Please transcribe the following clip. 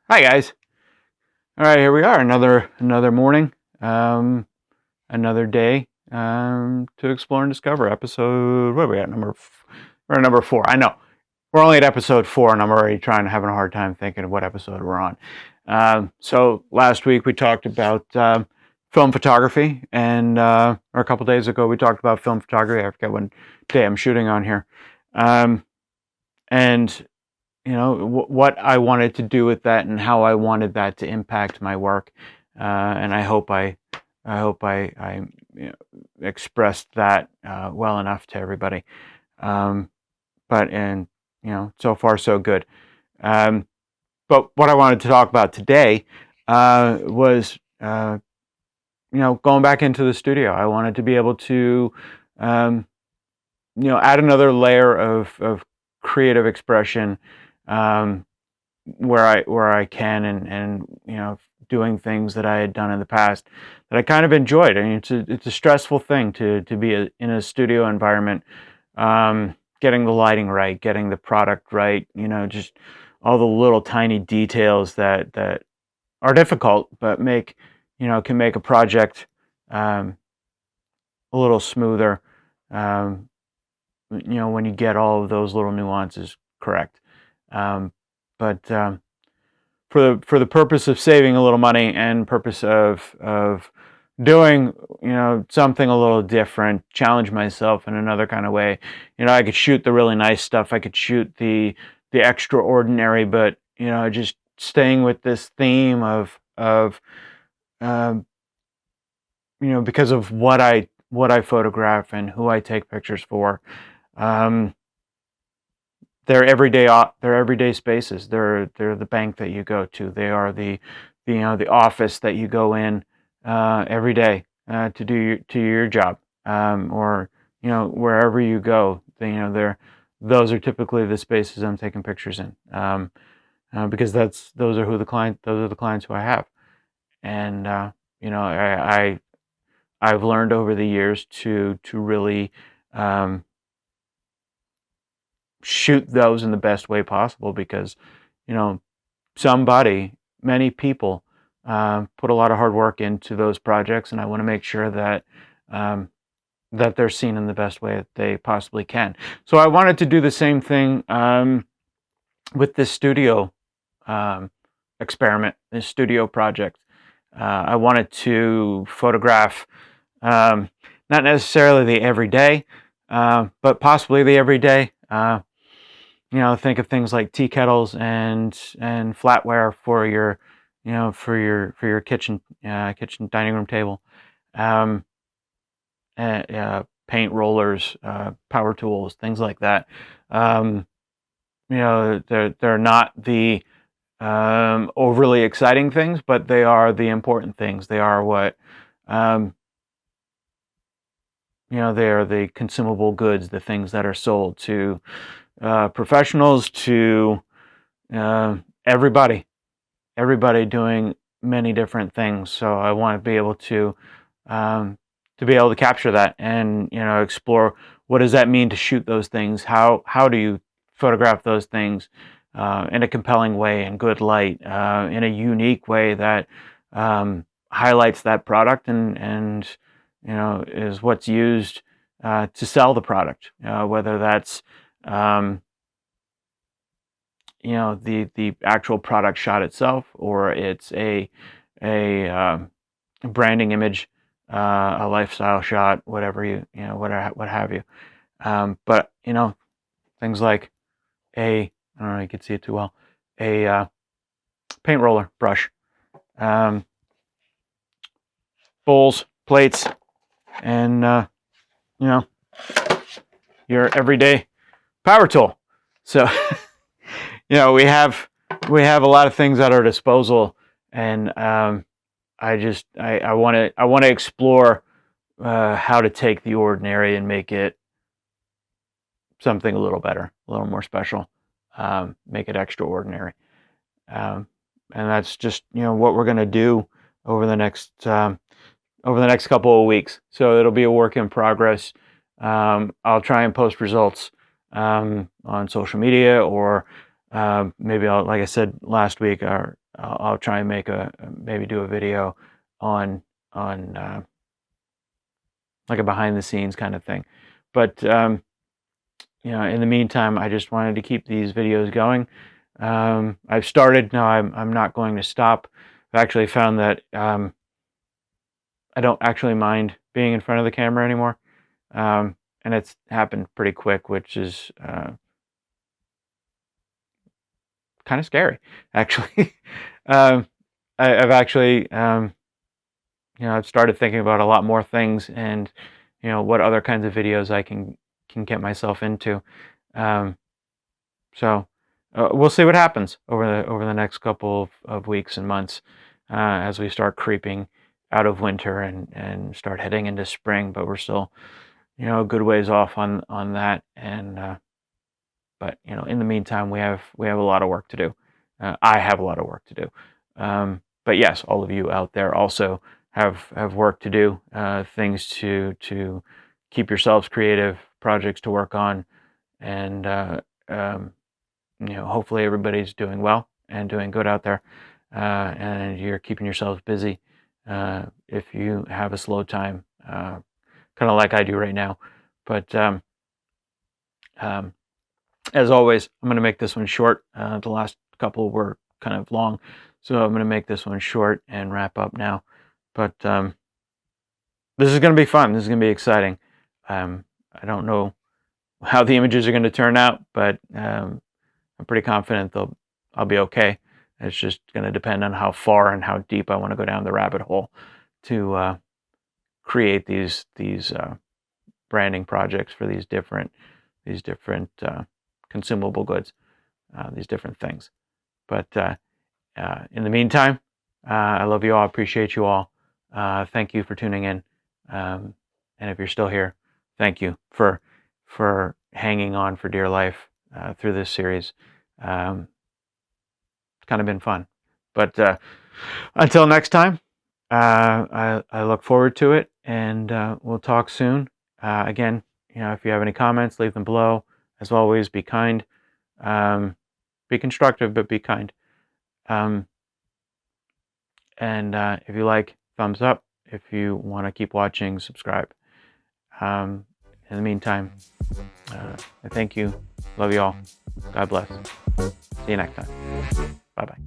Hi guys. All right, here we are. Another morning, another day to explore and discover. Episode, what are we at? We're at number 4. I know we're only at episode 4, and I'm already having a hard time thinking of what episode we're on. So last week we talked about film photography, and or a couple days ago we talked about film photography. I forget what day I'm shooting on here, and what I wanted to do with that and how I wanted that to impact my work, and I hope I expressed that well enough to everybody. But so far so good. But what I wanted to talk about today was going back into the studio. I wanted to be able to add another layer of creative expression where I can, and doing things that I had done in the past that I kind of enjoyed. I mean, it's a stressful thing to be in a studio environment, getting the lighting right, getting the product right, just all the little tiny details that are difficult but can make a project a little smoother, when you get all of those little nuances correct. But for the purpose of saving a little money and purpose of doing something a little different, challenge myself in another kind of way. I could shoot the really nice stuff. I could shoot the extraordinary, but just staying with this theme of because of what I photograph and who I take pictures for. They're everyday spaces. They're the bank that you go to. They are the office that you go in every day to do your job, or wherever you go. Those are typically the spaces I'm taking pictures in, because those are the clients who I have, and I've learned over the years to really shoot those in the best way possible, because many people put a lot of hard work into those projects, and I want to make sure that that they're seen in the best way that they possibly can. So I wanted to do the same thing with this studio experiment, this studio project. I wanted to photograph not necessarily the everyday, but possibly the everyday. Think of things like tea kettles and flatware for your kitchen dining room table, paint rollers, power tools, things like that. They're not the overly exciting things, but they are the important things. They are what they are the consumable goods, the things that are sold to professionals, to everybody doing many different things. So I want to be able to capture that and explore what does that mean to shoot those things. How do you photograph those things in a compelling way, in good light, in a unique way that highlights that product and is what's used to sell the product, whether that's the actual product shot itself, or it's a branding image, a lifestyle shot, whatever what have you. But things like I don't know, you can see it too well, a paint roller brush, bowls, plates, and your everyday power tool. So we have a lot of things at our disposal, and I want to explore how to take the ordinary and make it something a little better, a little more special, make it extraordinary. And that's just, what we're going to do over the next couple of weeks. So it'll be a work in progress. I'll try and post results on social media, or maybe like I said last week, I'll try and maybe do a video on like a behind the scenes kind of thing. But in the meantime, I just wanted to keep these videos going. I've started. Now I'm not going to stop. I've actually found that I don't actually mind being in front of the camera anymore. And it's happened pretty quick, which is kind of scary, actually. I've actually, I've started thinking about a lot more things, and what other kinds of videos I can get myself into. So we'll see what happens over the next couple of weeks and months as we start creeping out of winter and start heading into spring. But we're still a good ways off on that, and but in the meantime, we have a lot of work to do. I have a lot of work to do. But yes, all of you out there also have work to do, things to keep yourselves creative, projects to work on, and hopefully everybody's doing well and doing good out there, and you're keeping yourselves busy. If you have a slow time, kind of like I do right now, but as always, I'm going to make this one short. The last couple were kind of long, so I'm going to make this one short and wrap up now. But this is going to be fun. This is going to be exciting. I don't know how the images are going to turn out, but I'm pretty confident I'll be okay. It's just going to depend on how far and how deep I want to go down the rabbit hole to create these branding projects for these different consumable goods, these different things. But in the meantime, I love you all. I appreciate you all. Thank you for tuning in. And if you're still here, thank you for hanging on for dear life through this series. It's kind of been fun. But until next time, I look forward to it, and we'll talk soon. Again, if you have any comments, leave them below. As always, be kind. Be constructive, but be kind. And if you like, thumbs up. If you want to keep watching, subscribe. In the meantime, I thank you. Love you all. God bless. See you next time. Bye-bye.